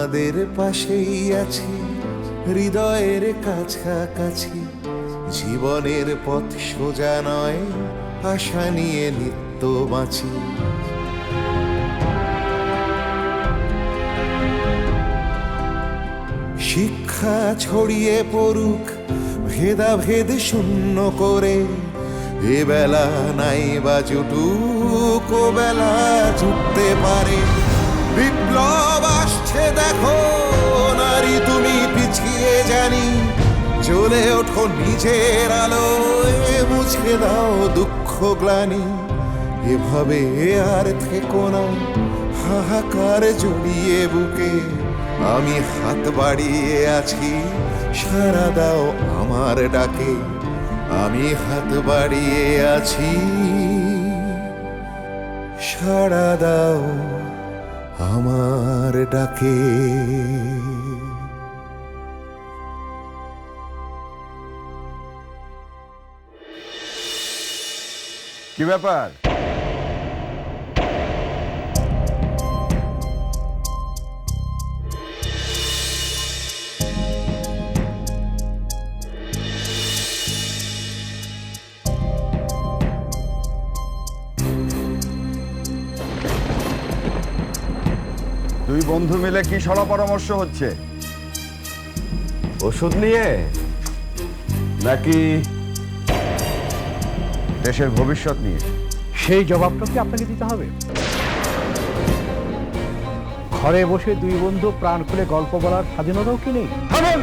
তোমাদের পাশেই আছি, হৃদয়ের কাছাকাছি। জীবনের পথ সোজা নয়, আশা নিয়ে নিত্য বাঁচি। শিক্ষা ছড়িয়ে পড়ুক ভেদাভেদ শূন্য করে, এ বেলা নাই বা জুটুক, ও বেলা জুটতে পারে। বিপ্লব আসছে দেখো নারী, তুমি পিছিয়ে জানি। জ্বলে ওঠো নিজের আলোয়, মুছে দাও দুঃখ গ্লানি। এভাবে আর থেকো না হাহাকার জড়িয়ে বুকে। আমি হাত বাড়িয়ে আছি, সাড়া দাও আমার ডাকে। আমি হাত বাড়িয়ে আছি, সাড়া দাও আমার ডাকে। কি ব্যাপার? দুই বন্ধু মিলে কি সলা পরামর্শ হচ্ছে? ওষুধ নিয়ে নাকি দেশের ভবিষ্যৎ নিয়ে? সেই জবাবটা কি আপনাকে দিতে হবে? ঘরে বসে দুই বন্ধু প্রাণ খুলে গল্প বলার স্বাধীনতাও কি নেই? থামুন!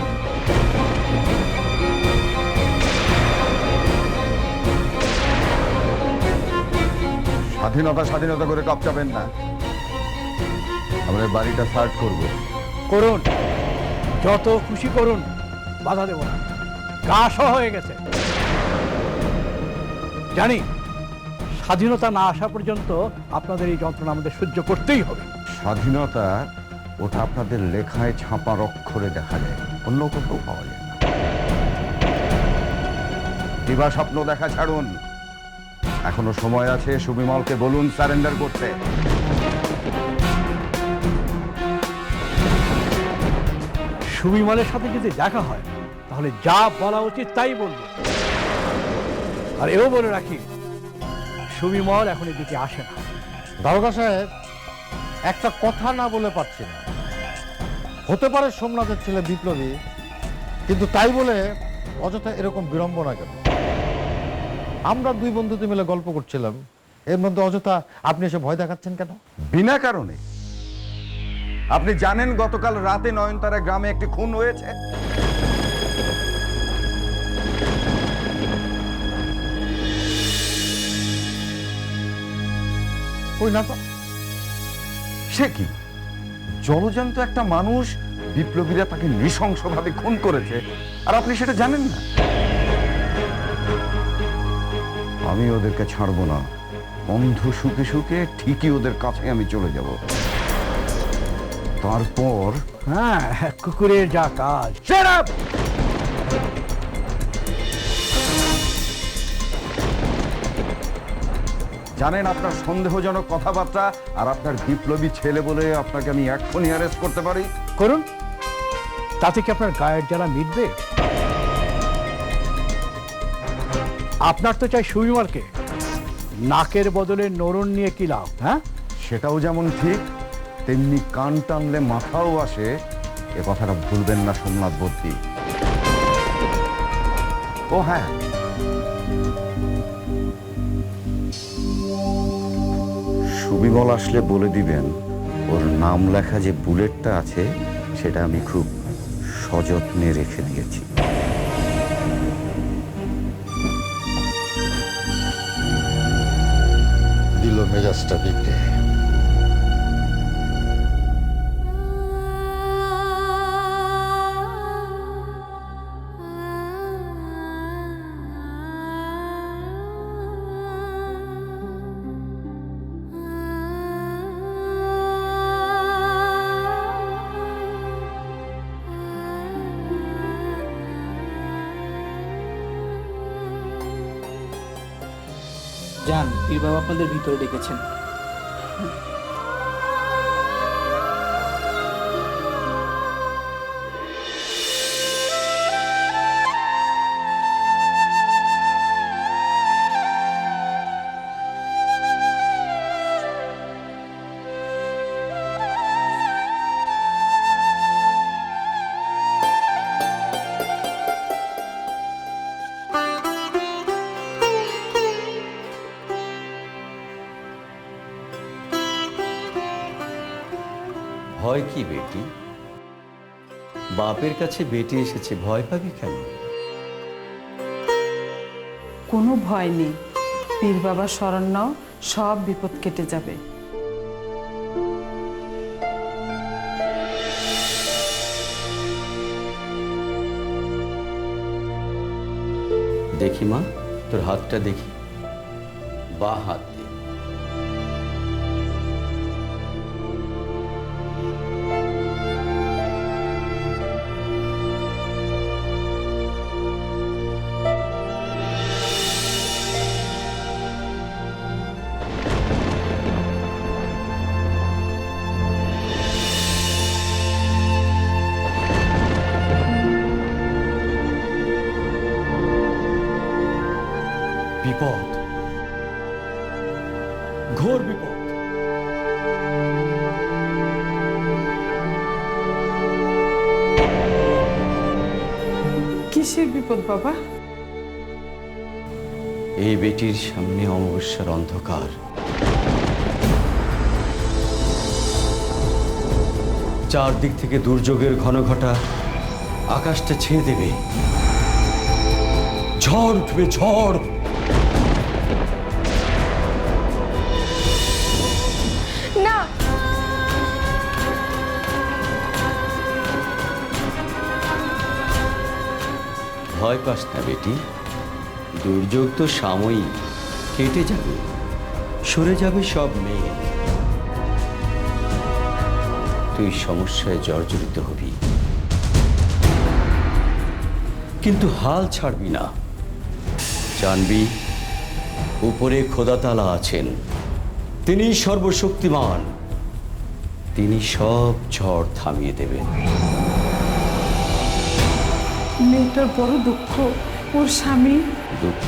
স্বাধীনতা স্বাধীনতা করে কপচাবেন না। আমরা বাড়িটা সার্চ করব। করুন, যত খুশি করুন, বাধা দেব না। গা সহ হয়ে গেছে। জানি স্বাধীনতা না আসা পর্যন্ত আপনাদের এই যন্ত্রণা আমাদের সহ্য করতেই হবে। স্বাধীনতা ওটা আপনাদের লেখায় ছাপার অক্ষরে দেখা যায়, অন্য কোথাও পাওয়া যায় না। দিবা স্বপ্ন দেখা ছাড়ুন। এখনো সময় আছে। সুবিমলকে বলুন সারেন্ডার করতে। সুবিমলের সাথে যদি দেখা হয় তাহলে যা বলা উচিত তাই বলবো। আর এও বলে রাখি, সুবিমল এখন এদিকে আসে না। দারোগা সাহেব, একটা কথা না বলে পারছি না। হতে পারে সোমনাথের ছেলে বিপ্লবী, কিন্তু তাই বলে অযথা এরকম বিড়ম্বনা কেন? আমরা দুই বন্ধুতে মিলে গল্প করছিলাম, এর মধ্যে অযথা আপনি এসে ভয় দেখাচ্ছেন কেন? বিনা কারণে? আপনি জানেন গতকাল রাতে নয়নতারা গ্রামে একটি খুন হয়েছে? ওই না তো। সে কি জলজান্ত একটা মানুষ, বিপ্লবীরা তাকে নৃশংসভাবে খুন করেছে, আর আপনি সেটা জানেন না? আমি ওদেরকে ছাড়বো না। অন্ধ শুকে শুকে ঠিকই ওদের কাছে আমি চলে যাব। তারপর হ্যাঁ, কুকুরের যা কাজ। Shut up! জানেন আপনার সন্দেহজনক কথাবার্তা আর আপনার বিপ্লবী ছেলে বলে আপনাকে আমি এক্ষুনি অ্যারেস্ট করতে পারি। করুন, তাতে কি আপনার গায়ের জ্বালা মিটবে? আপনার তো চাই সুবিমলকে। নাকের বদলে নরন নিয়ে কি লাভ? হ্যাঁ, সেটাও যেমন ঠিক, তেমনি কান টানলে মাথাও আসে। এ কথাটা ভুলবেন না সোমনাথ বর্তি। ও হ্যাঁ, সুবিমল আসলে বলে দিবেন ওর নাম লেখা যে বুলেটটা আছে সেটা আমি খুব সযত্নে রেখে দিয়েছি। দিল মেজাজটা বিগড়ে। যান, পীরবাবা আপনাদের ভিতরে ডেকেছেন। ভয় কি বেটি? বাপের কাছে বেটি এসেছে, ভয় পাবি কেন? কোনো ভয় নেই, পীর বাবা শরণ নাও, সব বিপদ কেটে যাবে। দেখি মা, তোর হাতটা দেখি, বা হাত দে। বিপদ, ঘোর বিপদ। কিসের বিপদ বাবা? এই বেটির সামনে অমাবস্যার অন্ধকার, চারদিক থেকে দুর্যোগের ঘনঘটা আকাশটা ছেয়ে দেবে, ঝড় উঠবে, ঝড়। না, ভয় পাস না বেটি, দুর্যোগ তো সাময়িক, কেটে যাবে, সরে যাবে সব মেঘ। তুই সমস্যায় জর্জরিত হবি, কিন্তু হাল ছাড়বি না। জানবি উপরে খোদাতালা আছেন, তিনি সর্বশক্তিমান, তিনি সব ঝড় থামিয়ে দেবেন। মেয়েটার বড় দুঃখ, ওর স্বামী। দুঃখ?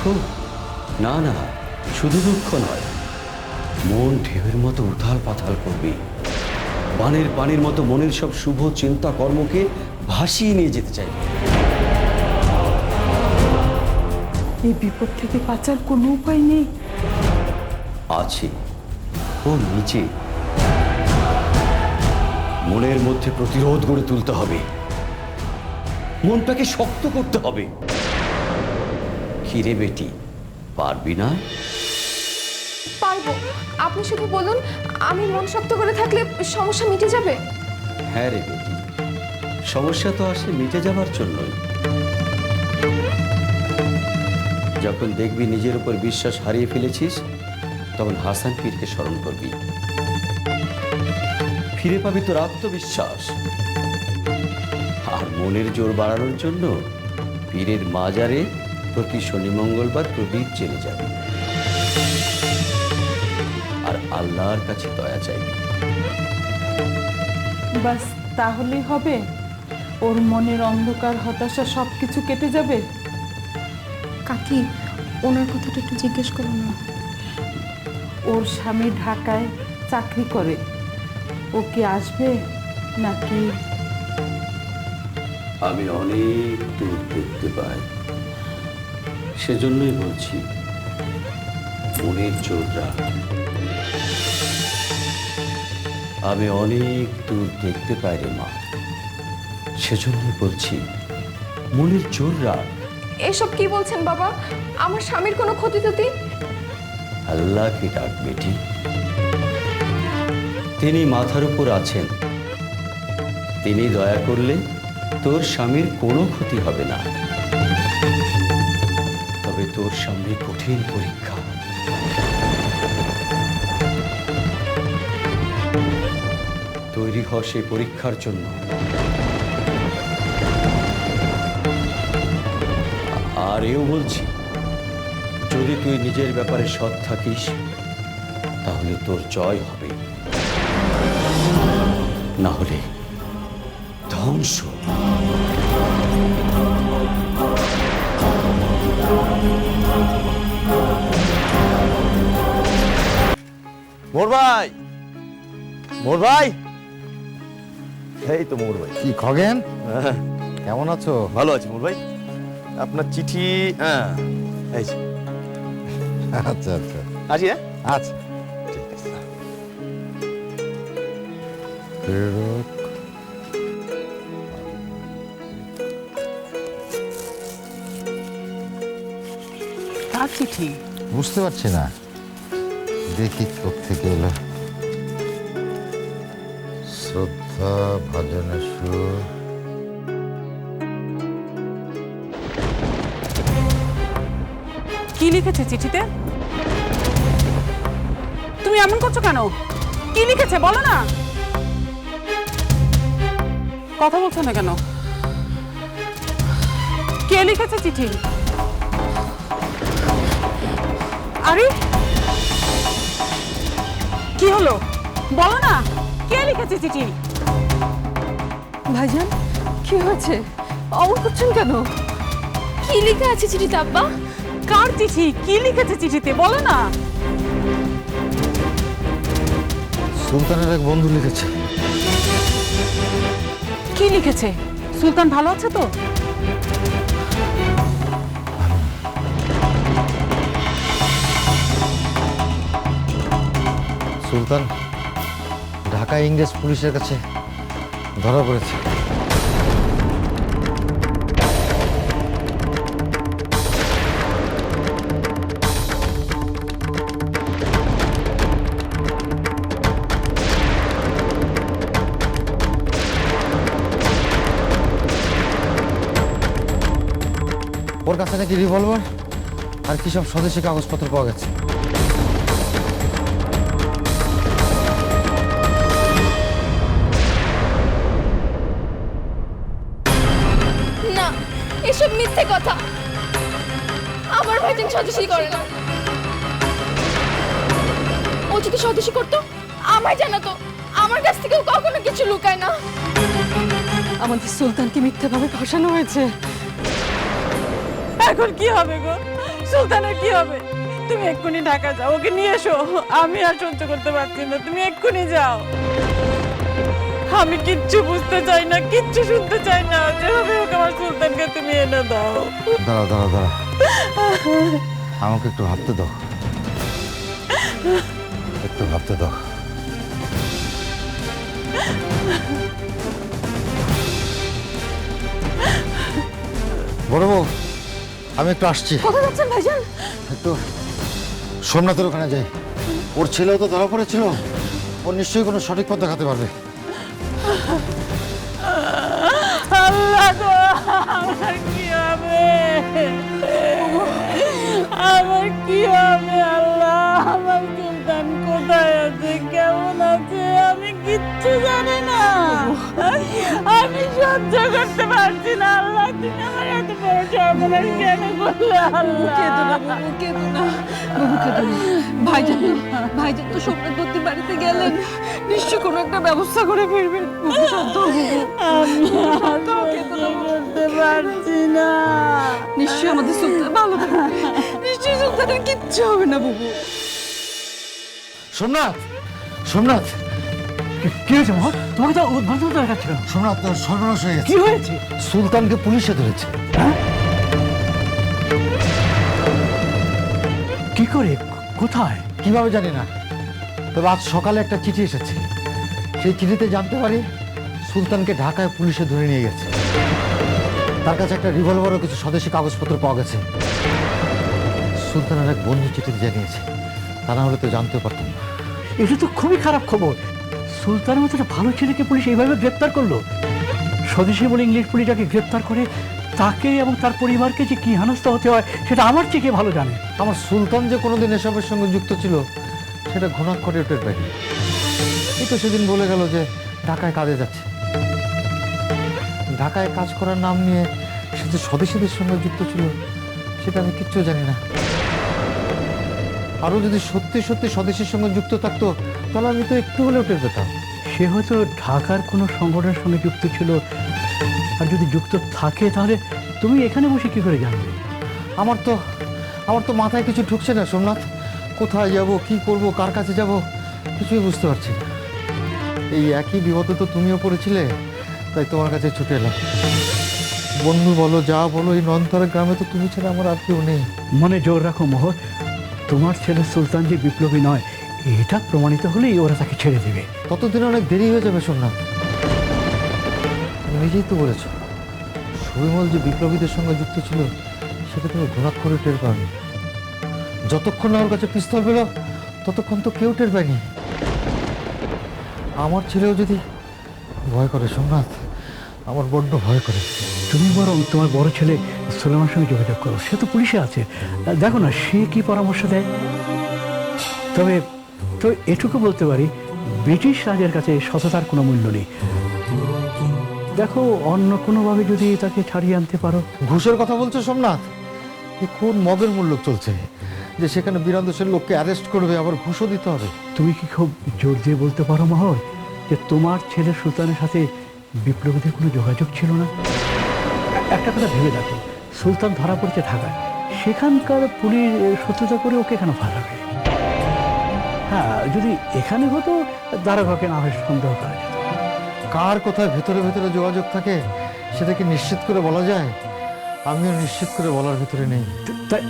না না, শুধু দুঃখ নয়, মন ঢেউয়ের মতো উথাল পাথাল করবে, বানের পানির মতো মনের সব শুভ চিন্তা কর্মকে ভাসিয়ে নিয়ে যেতে চাইবে। এই বিপদ থেকে বাঁচার কোনো উপায় নেই? আছে, ও নিচে। মনের মধ্যে প্রতিরোধ গড়ে তুলতে হবে, মনটাকে শক্ত করতে হবে। কিরে বেটি, পারবি না? পারবো। আপনি শুধু বলুন, আমি মন শক্ত করে থাকলে সমস্যা মিটে যাবে। হ্যাঁ রে বেটি, সমস্যা তো আসে মিটে যাবার জন্যই। যখন দেখবি নিজের উপর বিশ্বাস হারিয়ে ফেলেছিস, তখন হাসান পীরকে স্মরণ করবি, ফিরে পাবি তোর আত্মবিশ্বাস। আর মনের জোর বাড়ানোর জন্য পীরের মাজারে প্রতি শনি মঙ্গলবার প্রদীপ জেলে যাবে, আর আল্লাহর কাছে দয়া চাইবি। বাস তাহলেই হবে? ওর মনের অন্ধকার, হতাশা সবকিছু কেটে যাবে? কাকি, ওনার কথাটা একটু জিজ্ঞেস করুন না। ওর স্বামী ঢাকায় চাকরি করে, ও কি আসবে নাকি? আমি অনেক দূর দেখতে পাই, সেজন্যই বলছি মনের জোর রাখ। আমি অনেক দূর দেখতে পাই রে মা, সেজন্যই বলছি মনের জোর রাখ। এসব কি বলছেন বাবা? আমার স্বামীর কোনো ক্ষতি টতি? আল্লাহকে ডাক বেটি, তিনি মাথার উপর আছেন, তিনি দয়া করলে তোর স্বামীর কোনো ক্ষতি হবে না। তবে তোর সামনে কঠিন পরীক্ষা, তৈরি হ সেই পরীক্ষার জন্য। আর এও বলছি, যদি তুই নিজের ব্যাপারে সৎ থাকিস, তাহলে তোর জয় হবে, না হলে ধ্বংস। মোর ভাই, মোর ভাই, এই তো মোর ভাই। কি খগেন, কেমন আছো? ভালো আছি মোর ভাই। আপনার চিঠি, হ্যাঁ এই যে। আচ্ছা আচ্ছা আসি, হ্যাঁ আচ্ছা, ঠিক আছে। ফেরত চিঠি? বুঝতে পারছি না, দেখি থেকে এলো। শ্রদ্ধা ভজনের সুর। কি লিখেছে চিঠিতে? তুমি এমন করছো কেন? কি লিখেছে বলো না। কথা বলছো না কেন? কে লিখেছে চিঠি? আরে কি হলো বলো না, কে লিখেছে চিঠি? ভাইজান কি হয়েছে? অমন করছেন কেন? কি লেখা আছে চিঠিতে আব্বা? কার চিঠি? কি লিখেছে চিঠিতে বলো না। সুলতানের এক বন্ধু লিখেছে। কি লিখেছে? সুলতান ভালো আছে তো? সুলতান ঢাকা ইংরেজ পুলিশের কাছে ধরা পড়েছে। ওর কাছে নাকি রিভলভার আর কি সব স্বদেশী কাগজপত্র পাওয়া গেছে। না, এসব মিথ্যে কথা। আমার ভাইজান স্বদেশী করে না। ও যদি স্বদেশী করতো আমায় জানাতো। আমার কাছ থেকেও কখনো কিছু লুকায় না। আমাদের সুলতানকে মিথ্যাভাবে ফাঁসানো হয়েছে। এখন কি হবে গো? সুলতানের কি হবে? তুমি এক্ষুনি ঢাকা যাও, ওকে নিয়ে এসো। আমি আর সহ্য করতে পারছি না, তুমি এক্ষুনি যাও। আমি কিচ্ছু বুঝতে চাই না, কিচ্ছু শুনতে চাই না। যেভাবে হোক আমার সুলতানকে তুমি এনে দাও। দাঁড়া দাঁড়া দাঁড়া, আমাকে একটু ভাবতে দাও, একটু ভাবতে দাও। বড় বউ, আমি একটু আসছি। কোথায় যাচ্ছেন ভাইজান? একটু সোমনাথের ওখানে যাই। ওর ছেলেও তো ধরা পড়েছিল, ও নিশ্চয়ই কোনো সঠিক পথ দেখাতে পারবে। আল্লাহ গো, আমার কি হবে? আমার কি হবে আল্লাহ? আমার সুলতান কোথায় আছে, কেমন আছে, আমি কিচ্ছু জানি না। আমি সহ্য করতে পারছি না আল্লাহ। তুমি আমার এত বড় সর্বনাশ কেন করলে আল্লাহ? কেঁদো না বাবু, কেঁদো না বাবু, কেঁদো না। ভাইজান তো সোমনাথবতীর বাড়িতে গেলেন, নিশ্চয় কোনো একটা ব্যবস্থা করে ফিরবেন। বাবু শান্ত হও বাবু। আমি সহ্য করতে পারছি না। নিশ্চয়ই আমাদের সুলতান ভালো থাকবে, নিশ্চয়ই সুলতানের কিচ্ছু হবে না বাবু। সোমনাথ, সোমনাথ, কি হয়েছে মহৎ? তোমাকে তো উদ্ভ্রান্ত দেখাচ্ছিল। সোমনাথ, তোর সর্বনাশ হয়ে গেছে। কি হয়েছে? সুলতানকে পুলিশে ধরেছে। কি করে? কোথায়? কিভাবে জানি না, তবে আজ সকালে একটা চিঠি এসেছে। সেই চিঠিতে জানতে পারি সুলতানকে ঢাকায় পুলিশে ধরে নিয়ে গেছে। তার কাছে একটা রিভলভার ও কিছু স্বদেশী কাগজপত্র পাওয়া গেছে। সুলতানের এক বন্ধু চিঠিতে জানিয়েছে, তা না হলে তো জানতেও পারতাম না। এটা তো খুবই খারাপ খবর। সুলতানের মতো একটা ভালো ছেলেকে পুলিশ এইভাবে গ্রেপ্তার করলো। স্বদেশী বলে ইংলিশ পুলিশ যাকে গ্রেপ্তার করে, তাকে এবং তার পরিবারকে যে কি হেনস্থা হতে হয় সেটা আমার থেকে ভালো জানে। আমার সুলতান যে কোনোদিন এসবের সঙ্গে যুক্ত ছিল সেটা ঘুণাক্ষরে টের পাইনি। এই তো সেদিন বলে গেল যে ঢাকায় কাজে যাচ্ছে। ঢাকায় কাজ করার নাম নিয়ে সে যে স্বদেশীদের সঙ্গে যুক্ত ছিল সেটা আমি কিচ্ছু জানি না। আরও যদি সত্যি সত্যি স্বদেশীর সঙ্গে যুক্ত থাকতো তাহলে আমি তো একটু হলেও টের পেতাম। সে হয়তো ঢাকার কোনো সংগঠনের সঙ্গে যুক্ত ছিল, আর যদি যুক্ত থাকে তাহলে তুমি এখানে বসে কি করে জানবে? আমার তো মাথায় কিছু ঢুকছে না সোমনাথ। কোথায় যাব, কি করব, কার কাছে যাব, কিছুই বুঝতে পারছি না। এই একই বিপদে তো তুমিও পড়েছিলে, তাই তোমার কাছে ছুটে এলাম। বন্ধু বলো, যা বলো, এই নন্থরা গ্রামে তো তুমি ছাড়া আমার আর কেউ নেই। মনে জোর রাখো মোহর, তোমার ছেলে সুলতান যে বিপ্লবী নয় এটা প্রমাণিত হলেই ওরা তাকে ছেড়ে দেবে। ততদিন অনেক দেরি হয়ে যাবে সোমনাথ। তুমি নিজেই তো বলেছ সুবিমল যে বিপ্লবীদের সঙ্গে যুক্ত ছিল সেটা তুমি ঘুণাক্ষরে টের পাওনি। যতক্ষণ না ওর কাছে পিস্তল পেল ততক্ষণ তো কেউ টের পায়নি। আমার ছেলেও যদি ভয় করে সোমনাথ, আমার বড্ড ভয় করে। তুমি বরং তোমার বড় ছেলে সুলেমানের সঙ্গে যোগাযোগ করো, সে তো পুলিশে আছে, দেখো না সে কি পরামর্শ দেয়। তবে তো এটুকু বলতে পারি, ব্রিটিশ রাজের কাছে সততার কোনো মূল্য নেই। দেখো অন্য কোনোভাবে যদি তাকে ছাড়িয়ে আনতে পারো। ঘুষের কথা বলছো সোমনাথ? এ কোন মগের মূল্য চলছে যে সেখানে বীরান দেশের লোককে অ্যারেস্ট করবে, আবার ঘুষও দিতে হবে? তুমি কি খুব জোর দিয়ে বলতে পারো মহল যে তোমার ছেলে সুলতানের সাথে বিপ্লবীদের কোনো যোগাযোগ ছিল না? একটা কথা ভেবে দেখো, সুলতান ধরা পড়েছে ঢাকায়, সেখানকার পুলিশ শত্রুতা করে ওকে কেন ফাঁসাবে? হ্যাঁ, যদি এখানে হতো দারোগাকে না হয় সন্দেহ করা যেত। কার কোথায় ভেতরে ভেতরে যোগাযোগ থাকে সেটা কি নিশ্চিত করে বলা যায়? আমিও নিশ্চিত করে বলার ভিতরে নেই।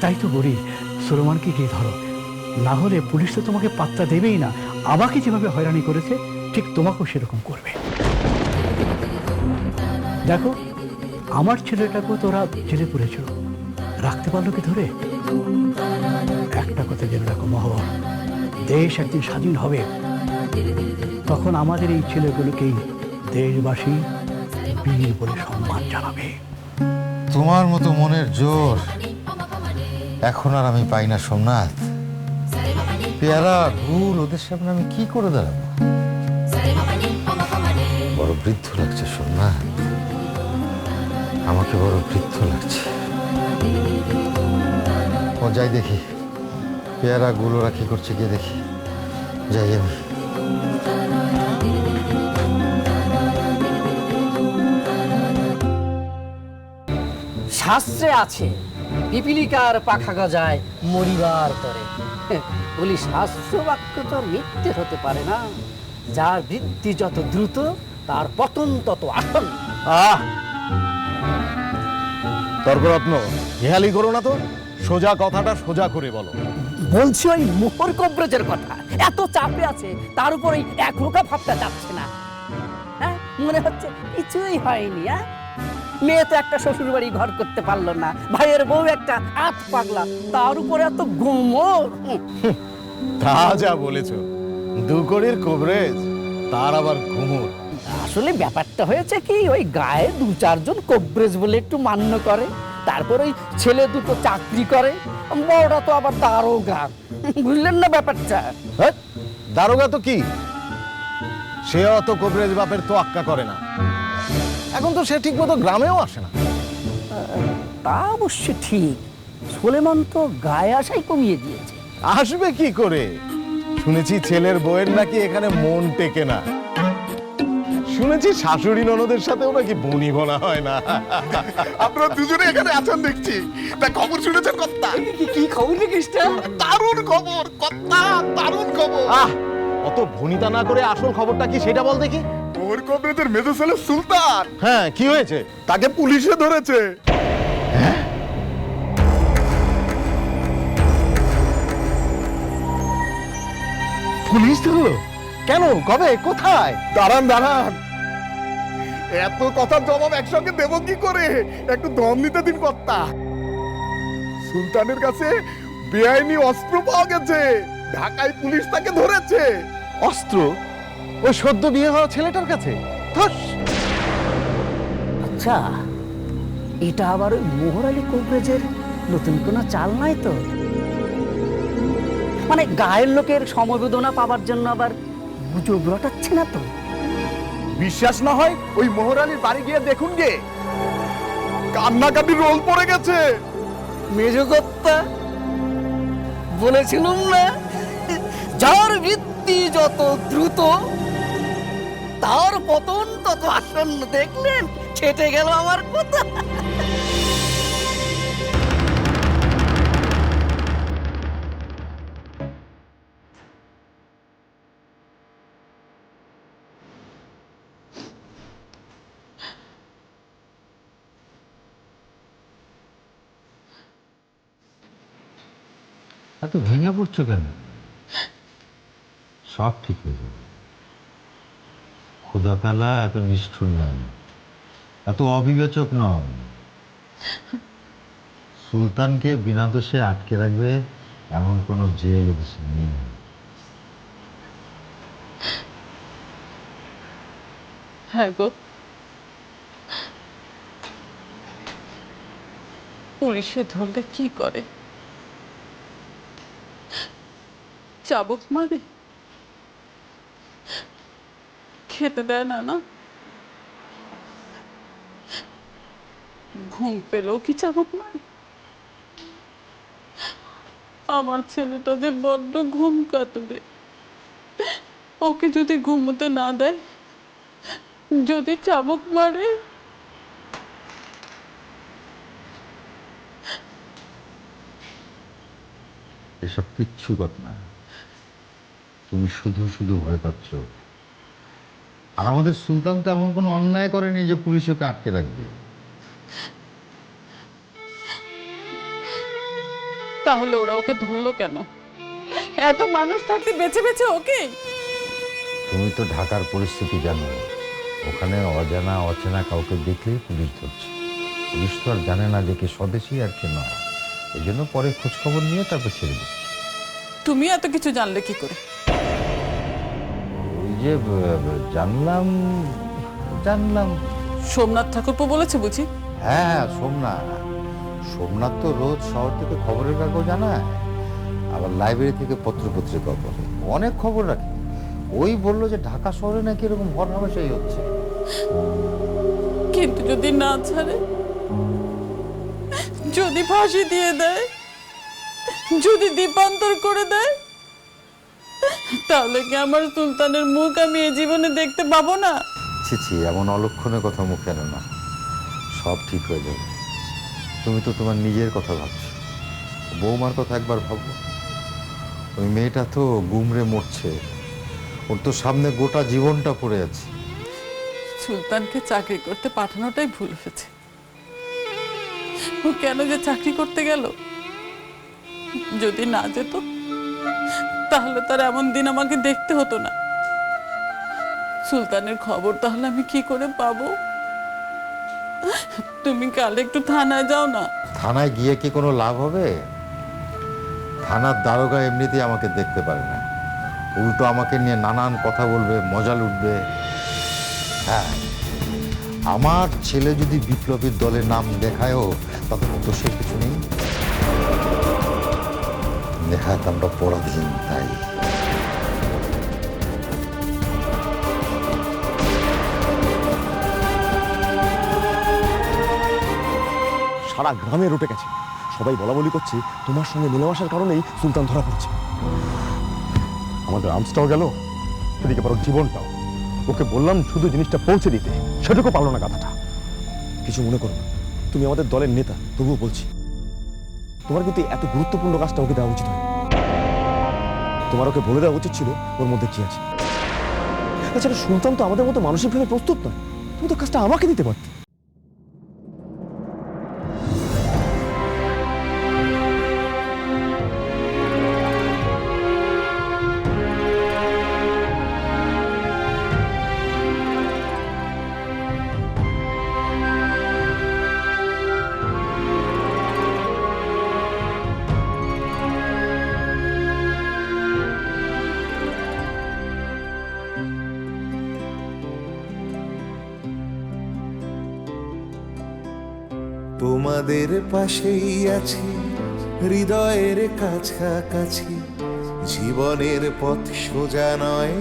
তাই তো বলি, সুলেমানকে গিয়ে ধরো, না হলে পুলিশ তো তোমাকে পাত্তা দেবেই না। আমাকে যেভাবে হয়রানি করেছে ঠিক তোমাকেও সেরকম করবে। দেখো আমার ছেলেটাকেও তোরা জেলে পুরেছিল, রাখতে পারলো কি ধরে? একটা কথা জেনে রাখো মহল, দেশ একদিন স্বাধীন হবে, তখন আমাদের এই ছেলেগুলোকেই দেশবাসী বীর বলে সম্মান জানাবে। তোমার মতো মনের জোর এখন আর আমি পাই না সোমনাথ। পেয়ারা ভুল ওদের সামনে আমি কি করে দাঁড়াবো? বড় বৃদ্ধ লাগছে সোমনাথ, আমাকে বড় বৃদ্ধ লাগছে। ও যাই দেখি পেয়ারা গুলোরা কি করছে, গিয়ে দেখি, যাই আমি। শাস্ত্রে আছে পিপিলিকার পাখা গজায় মরিবার তরে। বলি শাস্ত্র বাক্য তো মিথ্যে হতে পারে না। যার বৃদ্ধি যত দ্রুত তার পতন তত আসন্ন। তর্করত্ন হেয়ালি করো না তো, সোজা কথাটা সোজা করে বলো। বলছি ওই মোহর কবরেজের কথা, এত চাপে আছে তার উপর ওই এক রোকা ভাবটা যাচ্ছে না। হ্যাঁ, মনে হচ্ছে কিছুই হয়নি। হ্যাঁ, মেয়ে তো একটা শ্বশুর বাড়ি ঘর করতে পারলো না, ভাইয়ের বউ একটা আত পাগলা, তার উপরে এত গোমর। তা যা বলেছো, দুকড়ির কবরেজ, তার আবার ঘুমুর। আসলে ব্যাপারটা হয়েছে কি, ওই গায়ে দু চারজন কবরেজ বলে একটু মান্য করে, তারপর ওই ছেলে দুটো চাকরি করে, বড়টা তো আবার দারোগা। বুঝলেন না ব্যাপারটা? দারোগা তো কি, সে অত কবরেজ বাপের তো আক্কা করে না। এখন তো সে ঠিক মতো গ্রামেও আসে না। তা অবশ্য ঠিক, সুলেমান তো গায়ে আসাই কমিয়ে দিয়েছে। আসবে কি করে? শুনেছি ছেলের বউয়ের নাকি এখানে মন টেকে না। শুনেছি শাশুড়ি ননদের সাথেও নাকি বনি বনা হয় না। আপনারা দুজনে এখানে আছেন দেখছি, তা খবর শুনেছেন কর্তা? কি খবর দেখিস? দারুণ খবর কর্তা, দারুণ খবর। অত ভনিতা না করে আসল খবরটা কি সেটা বল দেখি। ওর কবরেজের মেজো ছেলে সুলতান, হ্যাঁ, কি হয়েছে? তাকে পুলিশে ধরেছে। পুলিশ ধরলো? কেন, কবে, কোথায়? দাঁড়ান দাঁড়ান, এত কথার জবাব একসঙ্গে দেব কি করে? একটু দম নিতে দিন কর্তা। সুলতানের কাছে বেআইনি অস্ত্র পাওয়া গেছে, ঢাকায় পুলিশ তাকে ধরেছে। অস্ত্র? ওই সদ্য বিয়ে হওয়া ছেলেটার কাছে? আচ্ছা, এটা আবার ওই মোহর আলী কবরেজের নতুন কোনো চাল নাই তো? মানে গায়ের লোকের সমবেদনা পাওয়ার জন্য আবার গুজব রটাচ্ছে না তো? বিশ্বাস না হয় ওই মোহর আলীর বাড়ি গিয়ে দেখুন গে, কান্নাকাটির রোল পড়ে গেছে। মেজকর্তা বলেছিলাম না, যার বৃদ্ধি যত দ্রুত তার পতন তত আসন্ন। দেখলেন, খেটে গেল আমার কথা। এত ভেঙে পড়ছো কেন? সব ঠিক হয়ে যাবে। খোদা তাআলা এত নিষ্ঠুর নন, এত অবিবেচক নন। সুলতানকে বিনা দোষে আটকে রাখবে এমন কোনো জেল নেই। হ্যাঁ গো, পুলিশে ধরলে কি করে? চাবুক মারে, খেতে দেয় না, না ঘুম পেলেও কি চাবুক মারে? আমার ছেলেটা যে বড্ড ঘুম কাতুরে, ওকে যদি ঘুমোতে না দেয়, যদি চাবুক মারে, এসব কিচ্ছু কথা না, তুমি শুধু শুধু ভয় পাচ্ছ। আর আমাদের সুলতান তো এমন কোনো অন্যায় করেনি যে পুলিশ ওকে আটকে রাখবে। তাহলে ওরা ওকে ধরলো কেন? এত মানুষ থাকতে বেঁচে বেঁচে ওকে? তুমি তো ঢাকার পরিস্থিতি জানো, ওখানে অজানা অচেনা কাউকে দেখলেই পুলিশ ধরছে। পুলিশ তো আর জানে না যে কে স্বদেশী আর কে নয়, এই জন্য পরে খোঁজ খবর নিয়ে তারপর ছেড়ে দিচ্ছে। তুমি এত কিছু জানলে কি করে? ওই যে জানলাম জানলাম সোমনাথ ঠাকুরপো বলেছে বুঝি? হ্যাঁ, সোমনাথ সোমনাথ তো রোজ শহর থেকে খবরের কাগজ আনায়, আবার লাইব্রেরি থেকে পত্রপত্রিকা পড়ে, অনেক খবর রাখে। ওই বললো যে ঢাকা শহরে নাকি এরকম হরহামেশাই হচ্ছে। কিন্তু যদি না ছাড়ে, যদি ফাঁসি দিয়ে দেয়, যদি দ্বীপান্তর করে দেয়, তাহলে কি আমার সুলতানের মুখ আমি এই জীবনে দেখতে পাবো না? ছি ছি, এমন অলক্ষণের কথা মুখে এনো না, সব ঠিক হয়ে যাবে। তুমি তো তোমার নিজের কথা ভাবছো, বৌমার কথা একবার ভাবো। ওই মেয়েটা তো গুমরে মরছে, ওর তো সামনে গোটা জীবনটা পড়ে আছে। সুলতানকে চাকরি করতে পাঠানোটাই ভুল হয়েছে। ও কেন যে চাকরি করতে গেল? যদি না যেত তাহলে তার এমন দিন আমাকে দেখতে হতো না। সুলতানের খবর তাহলে আমি কি করে পাবো? তুমি কাল একটু থানায় যাও না। থানায় গিয়ে কি কোনো লাভ হবে? থানার দারোগা এমনিতেই আমাকে দেখতে পারে না, উল্টো আমাকে নিয়ে নানান কথা বলবে, মজা লুটবে। হ্যাঁ, আমার ছেলে যদি বিপ্লবীর দলের নাম দেখায়ও তখন দোষের কিছু নেই। নেহাত আমরা পরাধীন, তাই সারা গ্রামে রটে গেছে, সবাই বলা বলি করছে তোমার সঙ্গে মেলামেশার কারণেই সুলতান ধরা পড়ছে। আমাদের আর্মসটাও গেল, এদিকে বরং জীবনটাও। ওকে বললাম শুধু জিনিসটা পৌঁছে দিতে, সেটুকু পারলো না গাধাটা। কিছু মনে করো না, তুমি আমাদের দলের নেতা, তবুও বলছি তোমার কিন্তু এত গুরুত্বপূর্ণ কাজটা ওকে দেওয়া উচিত হয়। তোমার ওকে বলে দেওয়া উচিত ছিল ওর মধ্যে কি আছে। তাছাড়া সুলতান তো আমাদের মতো মানসিকভাবে প্রস্তুত নয়, তুমি তো কাজটা আমাকে দিতে পারতে। তোমাদের পাশেই আছি, হৃদয়ের কাছাকাছি। জীবনের পথ সোজা নয়,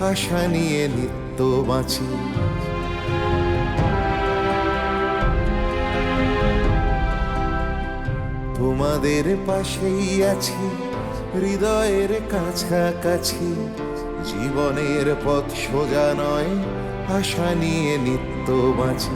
আশা নিয়ে নিত্য বাঁচি। তোমাদের পাশেই আছি, হৃদয়ের কাছাকাছি। জীবনের পথ সোজা নয়, আশা নিয়ে নিত্য বাঁচি।